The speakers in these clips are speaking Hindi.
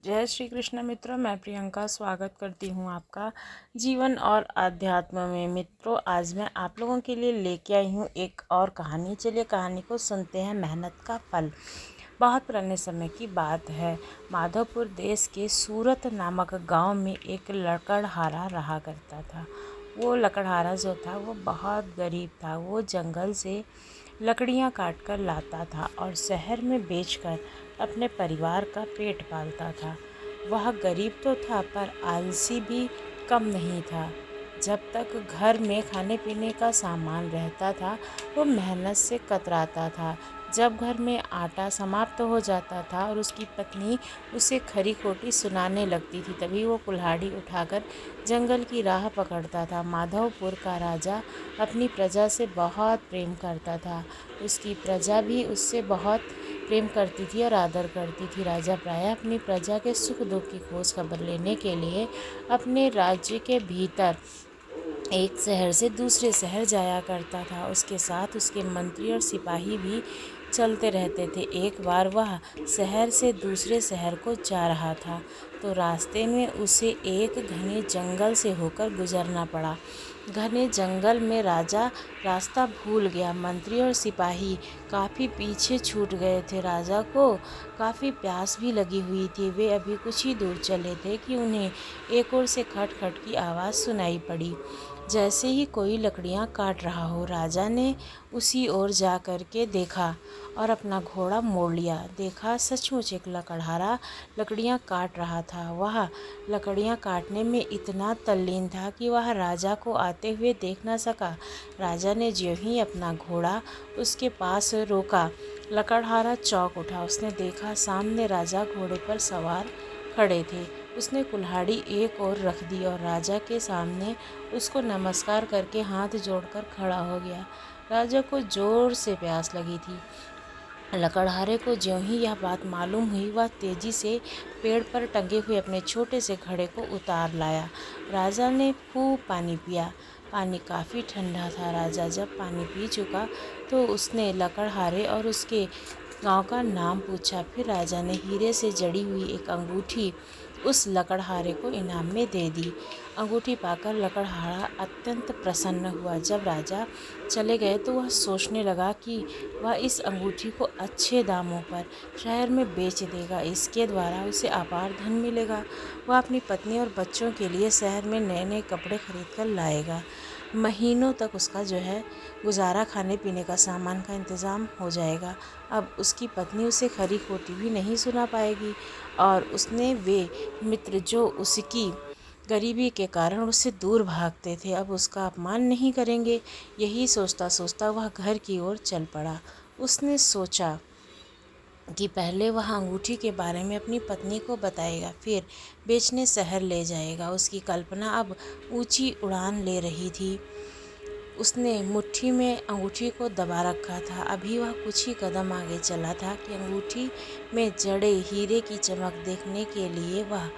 जय श्री कृष्ण मित्रों, मैं प्रियंका स्वागत करती हूँ आपका जीवन और आध्यात्म में। मित्रों, आज मैं आप लोगों के लिए लेके आई हूँ एक और कहानी। चलिए कहानी को सुनते हैं। मेहनत का फल। बहुत पुराने समय की बात है। माधोपुर देश के सूरत नामक गांव में एक लकड़हारा रहा करता था। वो लकड़हारा जो था वो बहुत गरीब था। वो जंगल से लकड़ियाँ काट कर लाता था और शहर में बेचकर अपने परिवार का पेट पालता था। वह गरीब तो था पर आलसी भी कम नहीं था। जब तक घर में खाने पीने का सामान रहता था वो मेहनत से कतराता था। जब घर में आटा समाप्त हो जाता था और उसकी पत्नी उसे खरी खोटी सुनाने लगती थी, तभी वो कुल्हाड़ी उठाकर जंगल की राह पकड़ता था। माधवपुर का राजा अपनी प्रजा से बहुत प्रेम करता था। उसकी प्रजा भी उससे बहुत प्रेम करती थी और आदर करती थी। राजा प्रायः अपनी प्रजा के सुख दुख की खोज खबर लेने के लिए अपने राज्य के भीतर एक शहर से दूसरे शहर जाया करता था। उसके साथ उसके मंत्री और सिपाही भी चलते रहते थे। एक बार वह शहर से दूसरे शहर को जा रहा था तो रास्ते में उसे एक घने जंगल से होकर गुजरना पड़ा। घने जंगल में राजा रास्ता भूल गया। मंत्री और सिपाही काफ़ी पीछे छूट गए थे। राजा को काफ़ी प्यास भी लगी हुई थी। वे अभी कुछ ही दूर चले थे कि उन्हें एक ओर से खट खट की आवाज़ सुनाई पड़ी, जैसे ही कोई लकड़ियाँ काट रहा हो। राजा ने उसी ओर जा कर के देखा और अपना घोड़ा मोड़ लिया। देखा सचमुच एक लकड़हारा लकड़ियाँ काट रहा था। वह लकड़ियाँ काटने में इतना तल्लीन था कि वह राजा को आते हुए देख न सका। राजा ने ज्यों ही अपना घोड़ा उसके पास रोका, लकड़हारा चौंक उठा। उसने देखा सामने राजा घोड़े पर सवार खड़े थे। उसने कुल्हाड़ी एक ओर रख दी और राजा के सामने उसको नमस्कार करके हाथ जोड़कर खड़ा हो गया। राजा को जोर से प्यास लगी थी। लकड़हारे को ज्यों ही यह बात मालूम हुई, वह तेजी से पेड़ पर टंगे हुए अपने छोटे से घड़े को उतार लाया। राजा ने खूब पानी पिया। पानी काफ़ी ठंडा था। राजा जब पानी पी चुका तो उसने लकड़हारे और उसके गांव का नाम पूछा। फिर राजा ने हीरे से जड़ी हुई एक अंगूठी उस लकड़हारे को इनाम में दे दी। अंगूठी पाकर लकड़हारा अत्यंत प्रसन्न हुआ। जब राजा चले गए तो वह सोचने लगा कि वह इस अंगूठी को अच्छे दामों पर शहर में बेच देगा। इसके द्वारा उसे अपार धन मिलेगा। वह अपनी पत्नी और बच्चों के लिए शहर में नए नए कपड़े खरीद कर लाएगा। महीनों तक उसका जो है गुजारा, खाने पीने का सामान का इंतज़ाम हो जाएगा। अब उसकी पत्नी उसे खरी खोटी भी नहीं सुना पाएगी और उसने वे मित्र जो उसकी गरीबी के कारण उससे दूर भागते थे, अब उसका अपमान नहीं करेंगे। यही सोचता सोचता वह घर की ओर चल पड़ा। उसने सोचा कि पहले वह अंगूठी के बारे में अपनी पत्नी को बताएगा, फिर बेचने शहर ले जाएगा। उसकी कल्पना अब ऊंची उड़ान ले रही थी। उसने मुट्ठी में अंगूठी को दबा रखा था। अभी वह कुछ ही कदम आगे चला था कि अंगूठी में जड़े हीरे की चमक देखने के लिए वह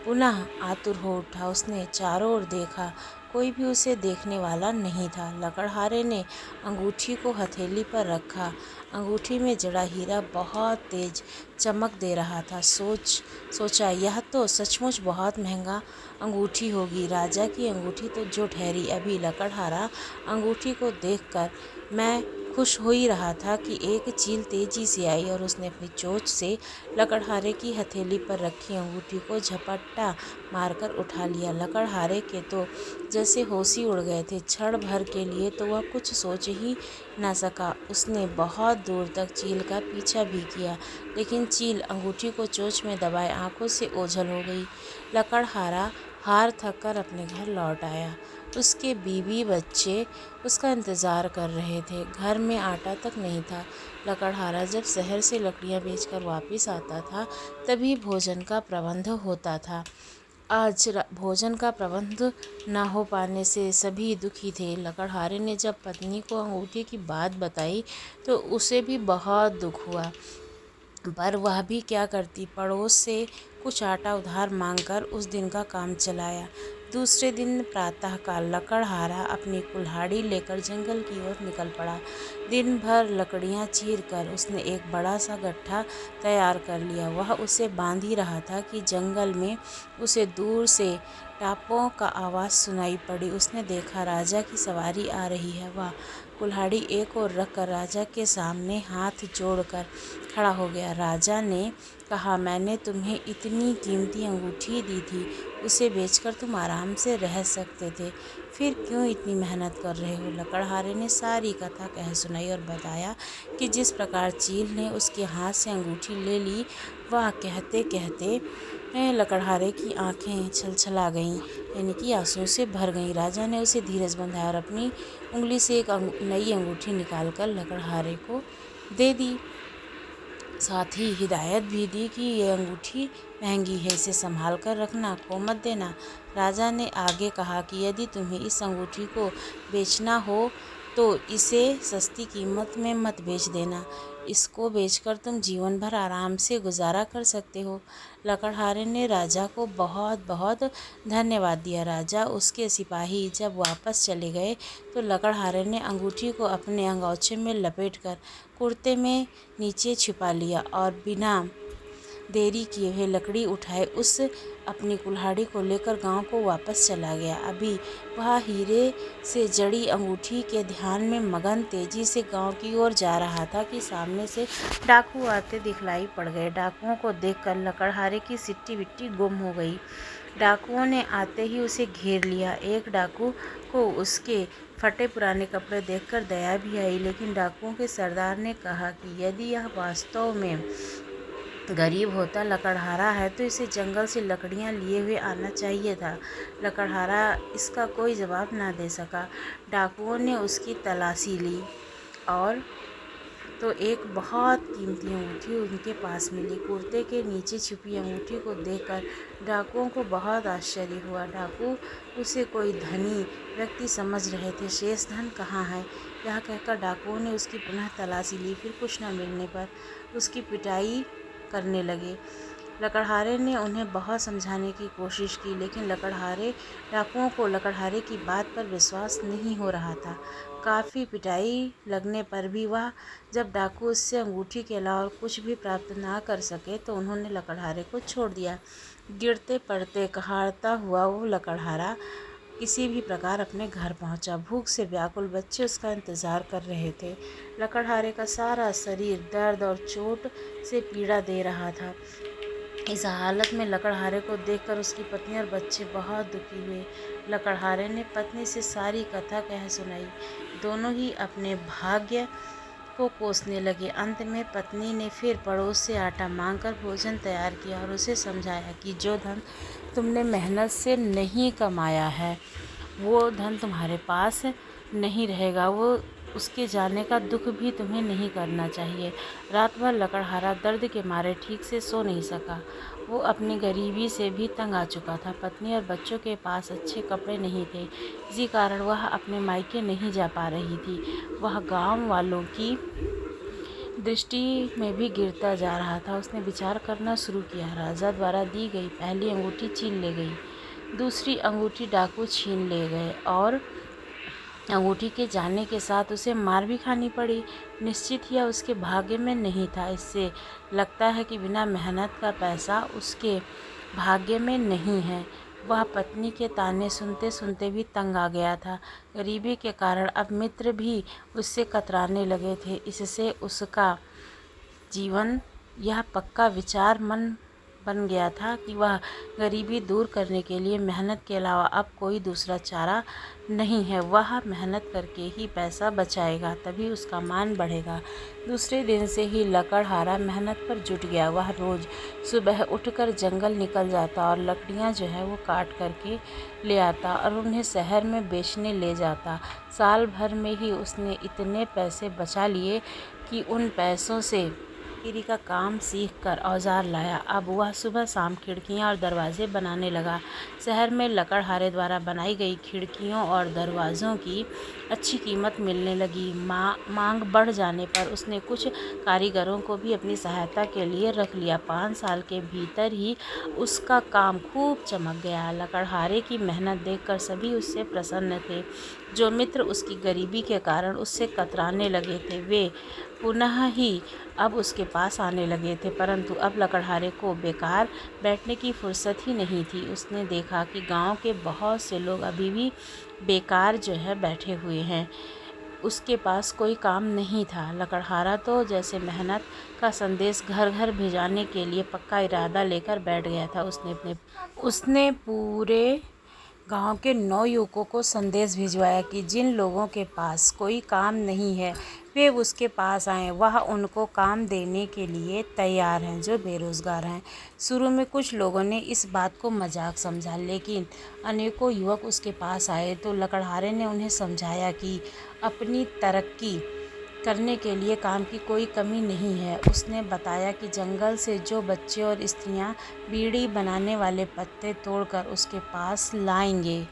पुनः आतुर हो उठा। उसने चारों ओर देखा, कोई भी उसे देखने वाला नहीं था। लकड़हारे ने अंगूठी को हथेली पर रखा। अंगूठी में जड़ा हीरा बहुत तेज चमक दे रहा था। सोचा यह तो सचमुच बहुत महंगा अंगूठी होगी। राजा की अंगूठी तो जो ठहरी। अभी लकड़हारा अंगूठी को देखकर मैं खुश हो ही रहा था कि एक चील तेजी से आई और उसने अपनी चोंच से लकड़हारे की हथेली पर रखी अंगूठी को झपट्टा मारकर उठा लिया। लकड़हारे के तो जैसे होश ही उड़ गए थे। क्षण भर के लिए तो वह कुछ सोच ही ना सका। उसने बहुत दूर तक चील का पीछा भी किया, लेकिन चील अंगूठी को चोंच में दबाए आंखों से ओझल हो गई। लकड़हारा हार थक कर अपने घर लौट आया। उसके बीवी बच्चे उसका इंतज़ार कर रहे थे। घर में आटा तक नहीं था। लकड़हारा जब शहर से लकड़ियाँ बेचकर वापस आता था तभी भोजन का प्रबंध होता था। आज भोजन का प्रबंध ना हो पाने से सभी दुखी थे। लकड़हारे ने जब पत्नी को अंगूठी की बात बताई तो उसे भी बहुत दुख हुआ, पर वह भी क्या करती। पड़ोस से कुछ आटा उधार मांगकर उस दिन का काम चलाया। दूसरे दिन प्रातःकाल लकड़हारा अपनी कुल्हाड़ी लेकर जंगल की ओर निकल पड़ा। दिन भर लकड़ियां चीरकर उसने एक बड़ा सा गट्ठा तैयार कर लिया। वह उसे बांध ही रहा था कि जंगल में उसे दूर से टापों का आवाज़ सुनाई पड़ी। उसने देखा राजा की सवारी आ रही है। वह कुल्हाड़ी एक ओर रखकर राजा के सामने हाथ जोड़कर खड़ा हो गया। राजा ने कहा, मैंने तुम्हें इतनी कीमती अंगूठी दी थी, उसे बेचकर तुम आराम से रह सकते थे, फिर क्यों इतनी मेहनत कर रहे हो? लकड़हारे ने सारी कथा कह सुनाई और बताया कि जिस प्रकार चील ने उसके हाथ से अंगूठी ले ली। वह कहते कहते लकड़हारे की आंखें छलछला गईं, यानी कि आंसुओं से भर गईं। राजा ने उसे धीरज बंधाया और अपनी उंगली से एक नई अंगूठी निकालकर लकड़हारे को दे दी। साथ ही हिदायत भी दी कि ये अंगूठी महंगी है, इसे संभाल कर रखना, खो मत देना। राजा ने आगे कहा कि यदि तुम्हें इस अंगूठी को बेचना हो तो इसे सस्ती कीमत में मत बेच देना। इसको बेचकर तुम जीवन भर आराम से गुजारा कर सकते हो। लकड़हारे ने राजा को बहुत बहुत धन्यवाद दिया। राजा उसके सिपाही जब वापस चले गए तो लकड़हारे ने अंगूठी को अपने अंगोछे में लपेटकर कुर्ते में नीचे छिपा लिया और बिना देरी किए हुए लकड़ी उठाए उस अपनी कुल्हाड़ी को लेकर गांव को वापस चला गया। अभी वह हीरे से जड़ी अंगूठी के ध्यान में मगन तेजी से गांव की ओर जा रहा था कि सामने से डाकू आते दिखलाई पड़ गए। डाकुओं को देखकर लकड़हारे की सिट्टी बिट्टी गुम हो गई। डाकुओं ने आते ही उसे घेर लिया। एक डाकू को उसके फटे पुराने कपड़े देखकर दया भी आई, लेकिन डाकुओं के सरदार ने कहा कि यदि यह वास्तव में गरीब होता लकड़हारा है तो इसे जंगल से लकड़ियां लिए हुए आना चाहिए था। लकड़हारा इसका कोई जवाब ना दे सका। डाकुओं ने उसकी तलाशी ली और तो एक बहुत कीमती अंगूठी उनके पास मिली। कुर्ते के नीचे छुपी अंगूठी को देखकर डाकुओं को बहुत आश्चर्य हुआ। डाकू उसे कोई धनी व्यक्ति समझ रहे थे। शेष धन कहाँ है, यह कहकर डाकुओं ने उसकी पुनः तलाशी ली। फिर कुछ न मिलने पर उसकी पिटाई करने लगे। लकड़हारे ने उन्हें बहुत समझाने की कोशिश की, लेकिन डाकुओं को लकड़हारे की बात पर विश्वास नहीं हो रहा था। काफ़ी पिटाई लगने पर भी वह जब डाकू उससे अंगूठी के अलावा कुछ भी प्राप्त ना कर सके तो उन्होंने लकड़हारे को छोड़ दिया। गिरते पड़ते कहारता हुआ वो लकड़हारा किसी भी प्रकार अपने घर पहुंचा। भूख से व्याकुल बच्चे उसका इंतज़ार कर रहे थे। लकड़हारे का सारा शरीर दर्द और चोट से पीड़ा दे रहा था। इस हालत में लकड़हारे को देखकर उसकी पत्नी और बच्चे बहुत दुखी हुए। लकड़हारे ने पत्नी से सारी कथा कह सुनाई। दोनों ही अपने भाग्य को कोसने लगे। अंत में पत्नी ने फिर पड़ोस से आटा मांगकर भोजन तैयार किया और उसे समझाया कि जो धन तुमने मेहनत से नहीं कमाया है वो धन तुम्हारे पास नहीं रहेगा। वो उसके जाने का दुख भी तुम्हें नहीं करना चाहिए। रात भर लकड़हारा दर्द के मारे ठीक से सो नहीं सका। वो अपनी गरीबी से भी तंग आ चुका था। पत्नी और बच्चों के पास अच्छे कपड़े नहीं थे, इसी कारण वह अपने मायके नहीं जा पा रही थी। वह गांव वालों की दृष्टि में भी गिरता जा रहा था। उसने विचार करना शुरू किया। राजा द्वारा दी गई पहली अंगूठी छीन ले गई, दूसरी अंगूठी डाकू छीन ले गए और अंगूठी के जाने के साथ उसे मार भी खानी पड़ी। निश्चित ही उसके भाग्य में नहीं था। इससे लगता है कि बिना मेहनत का पैसा उसके भाग्य में नहीं है। वह पत्नी के ताने सुनते सुनते भी तंग आ गया था। गरीबी के कारण अब मित्र भी उससे कतराने लगे थे। इससे उसका जीवन यह पक्का विचार मन बन गया था कि वह गरीबी दूर करने के लिए मेहनत के अलावा अब कोई दूसरा चारा नहीं है। वह मेहनत करके ही पैसा बचाएगा, तभी उसका मान बढ़ेगा। दूसरे दिन से ही लकड़हारा मेहनत पर जुट गया। वह रोज़ सुबह उठकर जंगल निकल जाता और लकड़ियाँ जो है वो काट करके ले आता और उन्हें शहर में बेचने ले जाता। साल भर में ही उसने इतने पैसे बचा लिए कि उन पैसों से चारपाई का काम सीखकर औजार लाया। अब वह सुबह शाम खिड़कियां और दरवाजे बनाने लगा। शहर में लकड़हारे द्वारा बनाई गई खिड़कियों और दरवाज़ों की अच्छी कीमत मिलने लगी। मांग बढ़ जाने पर उसने कुछ कारीगरों को भी अपनी सहायता के लिए रख लिया। 5 साल के भीतर ही उसका काम खूब चमक गया। लकड़हारे की मेहनत देखकर सभी उससे प्रसन्न थे। जो मित्र उसकी गरीबी के कारण उससे कतराने लगे थे, वे पुनः ही अब उसके पास आने लगे थे। परंतु अब लकड़हारे को बेकार बैठने की फुर्सत ही नहीं थी। उसने देखा कि गांव के बहुत से लोग अभी भी बेकार बैठे हुए हैं। उसके पास कोई काम नहीं था। लकड़हारा तो जैसे मेहनत का संदेश घर घर भिजवाने के लिए पक्का इरादा लेकर बैठ गया था। उसने पूरे गांव के 9 युवकों को संदेश भिजवाया कि जिन लोगों के पास कोई काम नहीं है वे उसके पास आएं। वह उनको काम देने के लिए तैयार हैं जो बेरोज़गार हैं। शुरू में कुछ लोगों ने इस बात को मजाक समझा, लेकिन अनेकों युवक उसके पास आए तो लकड़हारे ने उन्हें समझाया कि अपनी तरक्की करने के लिए काम की कोई कमी नहीं है। उसने बताया कि जंगल से जो बच्चे और स्त्रियां बीड़ी बनाने वाले पत्ते तोड़कर उसके पास लाएंगे,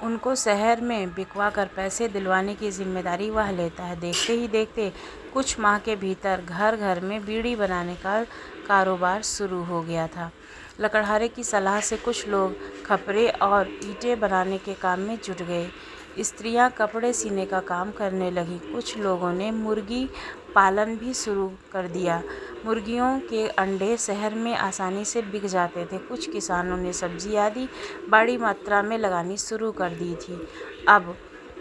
उनको शहर में बिकवा कर पैसे दिलवाने की जिम्मेदारी वह लेता है। देखते ही देखते कुछ माह के भीतर घर घर में बीड़ी बनाने का कारोबार शुरू हो गया था। लकड़हारे की सलाह से कुछ लोग खपरे और ईंटें बनाने के काम में जुट गए। स्त्रियां कपड़े सीने का काम करने लगीं। कुछ लोगों ने मुर्गी पालन भी शुरू कर दिया। मुर्गियों के अंडे शहर में आसानी से बिक जाते थे। कुछ किसानों ने सब्जी आदि बड़ी मात्रा में लगानी शुरू कर दी थी। अब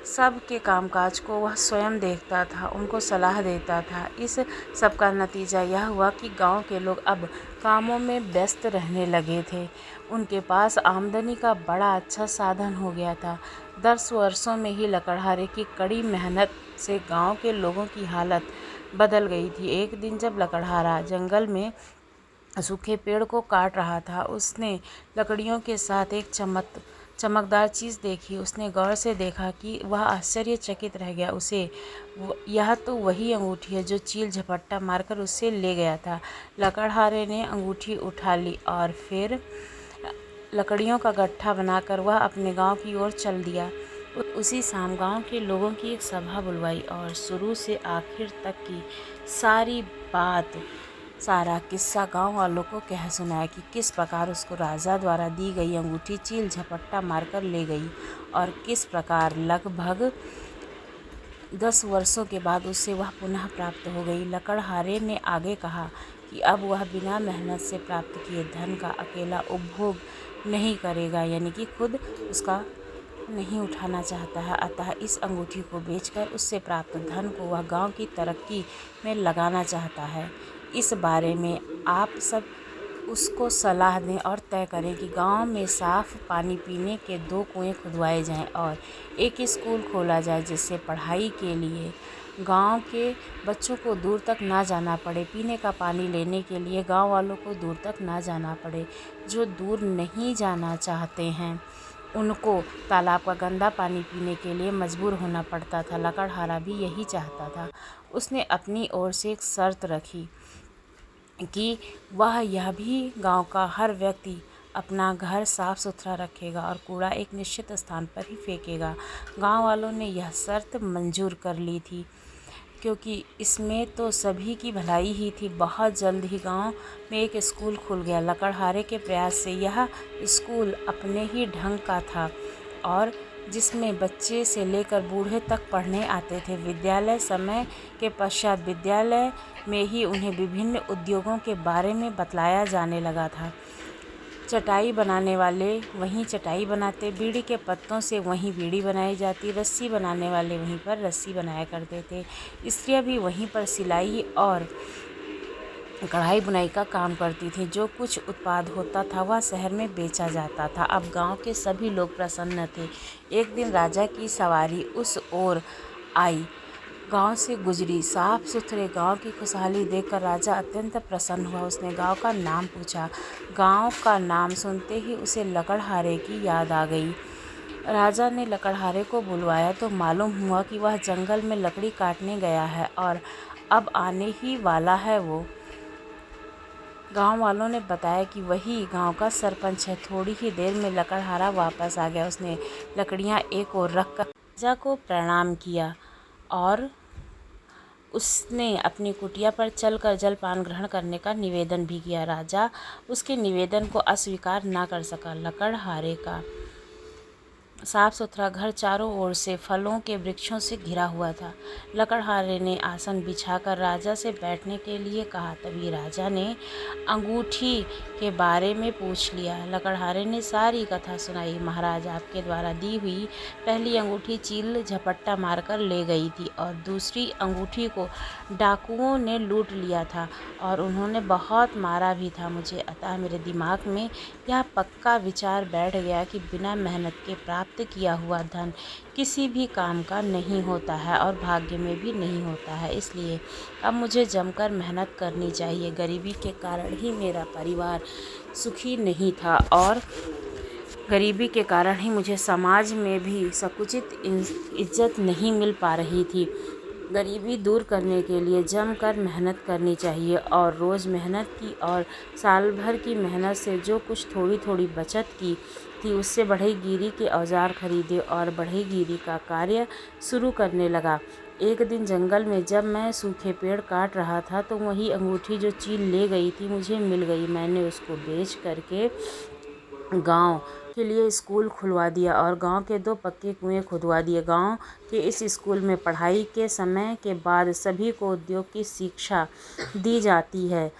सब के कामकाज को वह स्वयं देखता था, उनको सलाह देता था। इस सब का नतीजा यह हुआ कि गांव के लोग अब कामों में व्यस्त रहने लगे थे। उनके पास आमदनी का बड़ा अच्छा साधन हो गया था। 10 वर्षों में ही लकड़हारे की कड़ी मेहनत से गांव के लोगों की हालत बदल गई थी। एक दिन जब लकड़हारा जंगल में सूखे पेड़ को काट रहा था, उसने लकड़ियों के साथ एक चमकदार चीज़ देखी। उसने गौर से देखा कि वह आश्चर्यचकित रह गया। यह तो वही अंगूठी है जो चील झपट्टा मारकर उससे ले गया था। लकड़हारे ने अंगूठी उठा ली और फिर लकड़ियों का गट्ठा बनाकर वह अपने गांव की ओर चल दिया। उसी शाम गांव के लोगों की एक सभा बुलवाई और शुरू से आखिर तक की सारा किस्सा गांव वालों को कह सुनाया कि किस प्रकार उसको राजा द्वारा दी गई अंगूठी चील झपट्टा मारकर ले गई और किस प्रकार लगभग 10 वर्षों के बाद उससे वह पुनः प्राप्त हो गई। लकड़हारे ने आगे कहा कि अब वह बिना मेहनत से प्राप्त किए धन का अकेला उपभोग नहीं करेगा, यानी कि खुद उसका नहीं उठाना चाहता है। अतः इस अंगूठी को बेचकर उससे प्राप्त धन को वह गांव की तरक्की में लगाना चाहता है। इस बारे में आप सब उसको सलाह दें और तय करें कि गांव में साफ पानी पीने के 2 कुएं खुदवाए जाएं और एक स्कूल खोला जाए, जिससे पढ़ाई के लिए गांव के बच्चों को दूर तक ना जाना पड़े। पीने का पानी लेने के लिए गांव वालों को दूर तक ना जाना पड़े। जो दूर नहीं जाना चाहते हैं उनको तालाब का गंदा पानी पीने के लिए मजबूर होना पड़ता था। लकड़हारा भी यही चाहता था। उसने अपनी ओर से एक शर्त रखी कि वह यह भी गांव का हर व्यक्ति अपना घर साफ सुथरा रखेगा और कूड़ा एक निश्चित स्थान पर ही फेंकेगा। गांव वालों ने यह शर्त मंजूर कर ली थी, क्योंकि इसमें तो सभी की भलाई ही थी। बहुत जल्द ही गांव में एक स्कूल खुल गया। लकड़हारे के प्रयास से यह स्कूल अपने ही ढंग का था और जिसमें बच्चे से लेकर बूढ़े तक पढ़ने आते थे। विद्यालय समय के पश्चात विद्यालय में ही उन्हें विभिन्न उद्योगों के बारे में बतलाया जाने लगा था। चटाई बनाने वाले वहीं चटाई बनाते, बीड़ी के पत्तों से वहीं बीड़ी बनाई जाती, रस्सी बनाने वाले वहीं पर रस्सी बनाया करते थे। स्त्रियां भी वहीं पर सिलाई और कढ़ाई बुनाई का काम करती थी। जो कुछ उत्पाद होता था वह शहर में बेचा जाता था। अब गांव के सभी लोग प्रसन्न थे। एक दिन राजा की सवारी उस ओर आई, गांव से गुजरी। साफ सुथरे गांव की खुशहाली देखकर राजा अत्यंत प्रसन्न हुआ। उसने गांव का नाम पूछा। गांव का नाम सुनते ही उसे लकड़हारे की याद आ गई। राजा ने लकड़हारे को बुलवाया तो मालूम हुआ कि वह जंगल में लकड़ी काटने गया है और अब आने ही वाला है वो। गांव वालों ने बताया कि वही गांव का सरपंच है। थोड़ी ही देर में लकड़हारा वापस आ गया। उसने लकड़ियां एक ओर रखकर राजा को प्रणाम किया और उसने अपनी कुटिया पर चलकर जलपान ग्रहण करने का निवेदन भी किया। राजा उसके निवेदन को अस्वीकार ना कर सका। लकड़हारे का साफ सुथरा घर चारों ओर से फलों के वृक्षों से घिरा हुआ था। लकड़हारे ने आसन बिछाकर राजा से बैठने के लिए कहा। तभी राजा ने अंगूठी के बारे में पूछ लिया। लकड़हारे ने सारी कथा सुनाई। महाराज, आपके द्वारा दी हुई पहली अंगूठी चील झपट्टा मारकर ले गई थी और दूसरी अंगूठी को डाकुओं ने लूट लिया था और उन्होंने बहुत मारा भी था मुझे। अतः मेरे दिमाग में यह पक्का विचार बैठ गया कि बिना मेहनत के प्राप्त किया हुआ धन किसी भी काम का नहीं होता है और भाग्य में भी नहीं होता है। इसलिए अब मुझे जमकर मेहनत करनी चाहिए। गरीबी के कारण ही मेरा परिवार सुखी नहीं था और गरीबी के कारण ही मुझे समाज में भी समुचित इज्जत नहीं मिल पा रही थी। गरीबी दूर करने के लिए जमकर मेहनत करनी चाहिए और रोज़ मेहनत की और साल भर की मेहनत से जो कुछ थोड़ी थोड़ी बचत की थी उससे बढ़ईगीरी के औजार खरीदे और बढ़ईगीरी का कार्य शुरू करने लगा। एक दिन जंगल में जब मैं सूखे पेड़ काट रहा था तो वही अंगूठी जो चील ले गई थी मुझे मिल गई। मैंने उसको बेच करके गांव के लिए स्कूल खुलवा दिया और गांव के 2 पक्के कुएं खुदवा दिए। गांव के इस स्कूल में पढ़ाई के समय के बाद सभी को उद्योग की शिक्षा दी जाती है।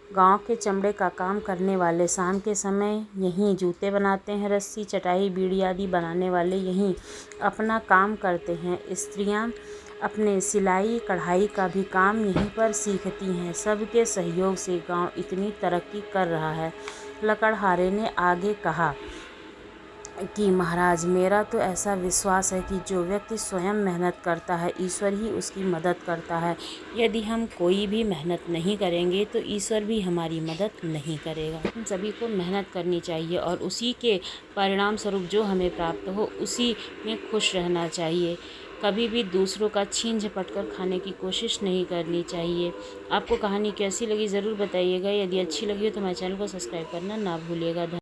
गांव के चमड़े का काम करने वाले शाम के समय यहीं जूते बनाते हैं। रस्सी, चटाई, बीड़ी आदि बनाने वाले यहीं अपना काम करते हैं। स्त्रियां अपने सिलाई कढ़ाई का भी काम यहीं पर सीखती हैं। सबके सहयोग से गांव इतनी तरक्की कर रहा है। लकड़हारे ने आगे कहा कि महाराज, मेरा तो ऐसा विश्वास है कि जो व्यक्ति स्वयं मेहनत करता है ईश्वर ही उसकी मदद करता है। यदि हम कोई भी मेहनत नहीं करेंगे तो ईश्वर भी हमारी मदद नहीं करेगा। हम सभी को मेहनत करनी चाहिए और उसी के परिणाम स्वरूप जो हमें प्राप्त हो उसी में खुश रहना चाहिए। कभी भी दूसरों का छीन झपट कर खाने की कोशिश नहीं करनी चाहिए। आपको कहानी कैसी लगी ज़रूर बताइएगा। यदि अच्छी लगी हो तो हमारे चैनल को सब्सक्राइब करना ना भूलिएगा।